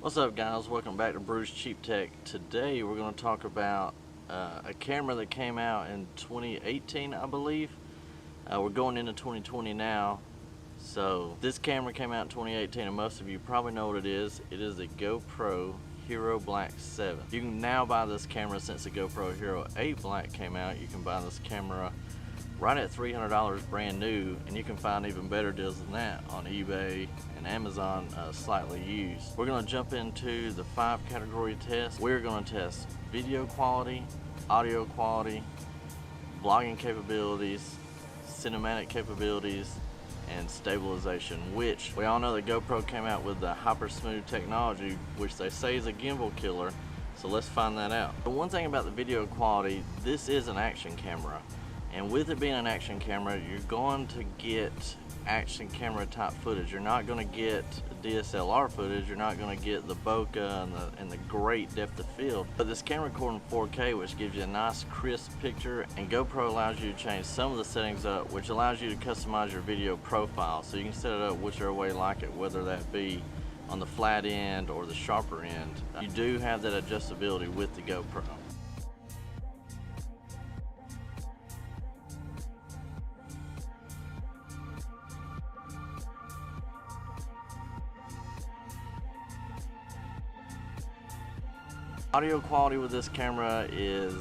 What's up, guys? Welcome back to Brew's Cheap Tech. Today we're going to talk about a camera that came out in 2018, I believe. We're going into 2020 now. So this camera came out in 2018 and most of you probably know what it is. It is a GoPro Hero Black 7. You can now buy this camera since the GoPro Hero 8 Black came out. You can buy this camera right at $300 brand new, and you can find even better deals than that on eBay and Amazon slightly used. We're going to jump into the 5-category test. We're going to test video quality, audio quality, vlogging capabilities, cinematic capabilities, and stabilization, which we all know that GoPro came out with the hyper smooth technology, which they say is a gimbal killer. So let's find that out. The one thing about the video quality, this is an action camera. And with it being an action camera, you're going to get action camera type footage. You're not going to get DSLR footage. You're not going to get the bokeh and the great depth of field. But this camera recording 4K, which gives you a nice crisp picture, and GoPro allows you to change some of the settings up, which allows you to customize your video profile. So you can set it up whichever way you like it, whether that be on the flat end or the sharper end. You do have that adjustability with the GoPro. Audio quality with this camera is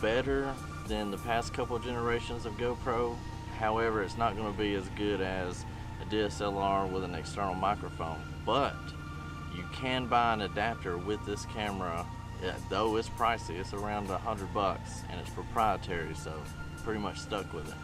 better than the past couple generations of GoPro. However, it's not going to be as good as a DSLR with an external microphone. But you can buy an adapter with this camera, though it's pricey. It's around $100 and it's proprietary, so pretty much stuck with it.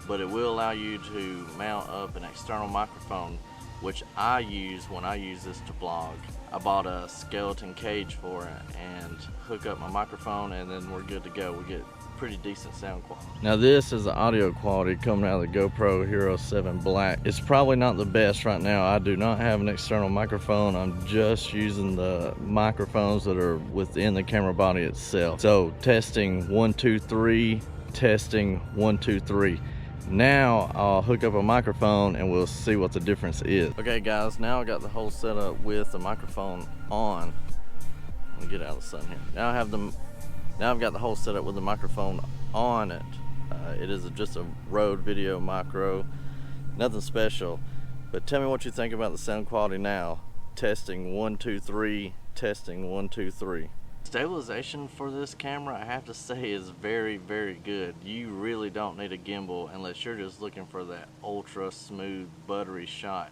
But it will allow you to mount up an external microphone, which I use when I use this to vlog. I bought a skeleton cage for it and hook up my microphone, and then we're good to go. We get pretty decent sound quality. Now this is the audio quality coming out of the GoPro Hero 7 Black. It's probably not the best right now. I do not have an external microphone. I'm just using the microphones that are within the camera body itself. So testing 1 2 3, testing 1 2 3. Now I'll hook up a microphone and we'll see what the difference is. Okay guys, now I got the whole setup with the microphone on. Let me get out of the sun here. Now I've got the whole setup with the microphone on it. It is just a Rode Video Micro, nothing special. But tell me what you think about the sound quality now. Testing 1 2 3, testing 1 2 3. Stabilization for this camera, I have to say, is very, very good. You really don't need a gimbal unless you're just looking for that ultra smooth, buttery shot.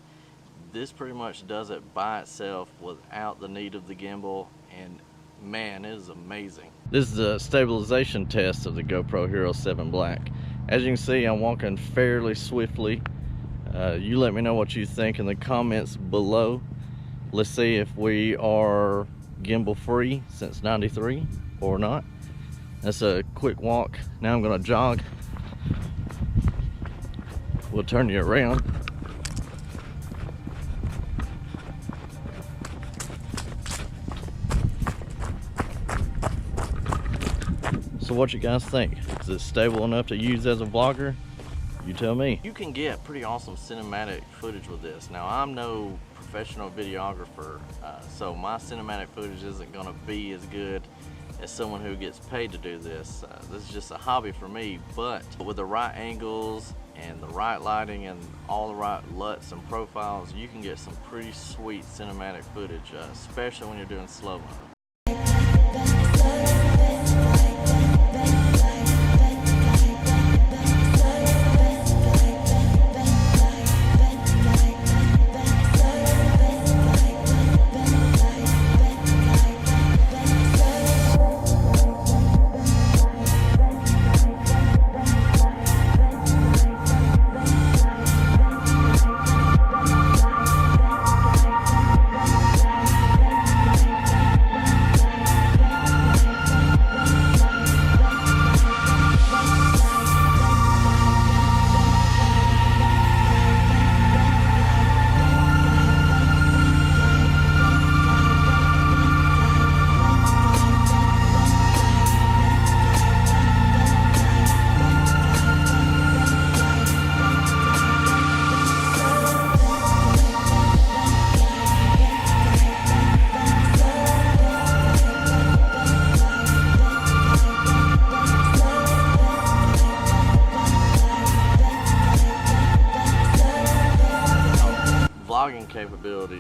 This pretty much does it by itself without the need of the gimbal, and man, it is amazing. This is the stabilization test of the GoPro Hero 7 Black. As you can see, I'm walking fairly swiftly. You let me know what you think in the comments below. Let's see if we are gimbal free since '93 or not. That's a quick walk. Now I'm gonna jog. We'll turn you around. So what you guys think? Is it stable enough to use as a vlogger? You tell me. You can get pretty awesome cinematic footage with this. Now, I'm no professional videographer, so my cinematic footage isn't going to be as good as someone who gets paid to do this. This is just a hobby for me, but with the right angles and the right lighting and all the right LUTs and profiles, you can get some pretty sweet cinematic footage, especially when you're doing slow-mo.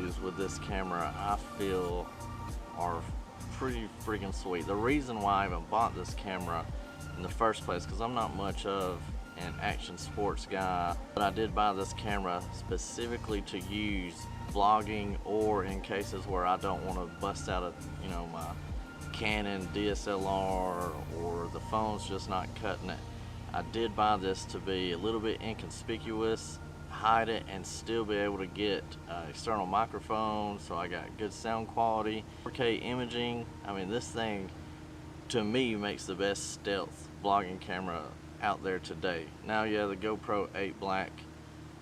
reviews with this camera I feel are pretty freaking sweet. The reason why I even bought this camera in the first place, because I'm not much of an action sports guy, but I did buy this camera specifically to use vlogging or in cases where I don't want to bust out my Canon DSLR or the phone's just not cutting it. I did buy this to be a little bit inconspicuous, hide it, and still be able to get external microphone, so I got good sound quality, 4K imaging. I mean, this thing to me makes the best stealth vlogging camera out there today. Now, yeah, the GoPro 8 Black,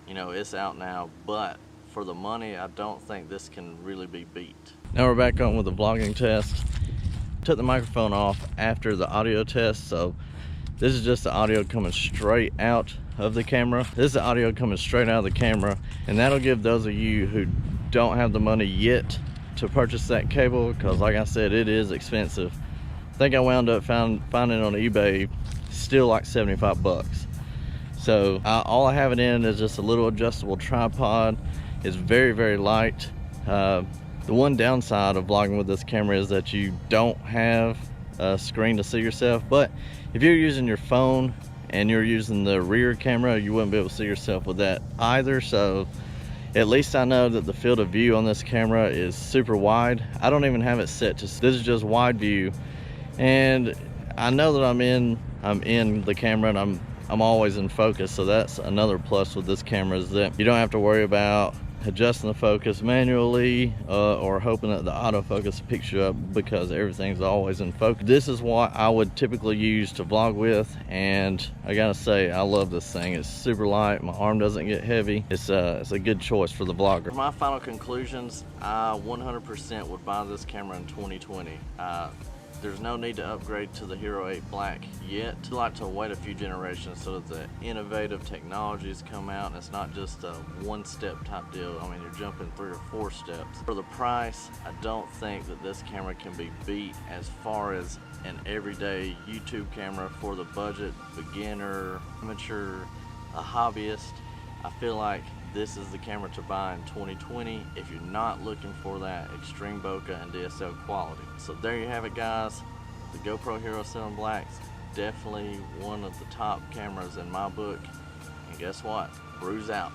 it's out now, but for the money, I don't think this can really be beat. Now we're back on with the vlogging test. Took the microphone off after the audio test, so this is just the audio coming straight out of the camera. This is the audio coming straight out of the camera, and that'll give those of you who don't have the money yet to purchase that cable, because like I said, it is expensive. I think I wound up finding it on eBay still like 75 bucks. So all I have it in is just a little adjustable tripod. It's very, very light. The one downside of vlogging with this camera is that you don't have a screen to see yourself, but if you're using your phone and you're using the rear camera, you wouldn't be able to see yourself with that either. So at least I know that the field of view on this camera is super wide. I don't even have it set to, this is just wide view, and I know that I'm in the camera, and I'm always in focus. So that's another plus with this camera, is that you don't have to worry about adjusting the focus manually or hoping that the autofocus picks you up, because everything's always in focus. This is what I would typically use to vlog with, and I gotta say, I love this thing. It's super light, my arm doesn't get heavy. It's a good choice for the vlogger. For my final conclusions, I 100% would buy this camera in 2020. There's no need to upgrade to the Hero 8 Black yet. I like to wait a few generations so that the innovative technologies come out and it's not just a one-step type deal. I mean, you're jumping 3 or 4 steps. For the price, I don't think that this camera can be beat as far as an everyday YouTube camera for the budget, beginner, amateur, a hobbyist. I feel like this is the camera to buy in 2020 if you're not looking for that extreme bokeh and DSL quality. So there you have it, guys. The GoPro Hero 7 Black's definitely one of the top cameras in my book. And guess what? Brew's out.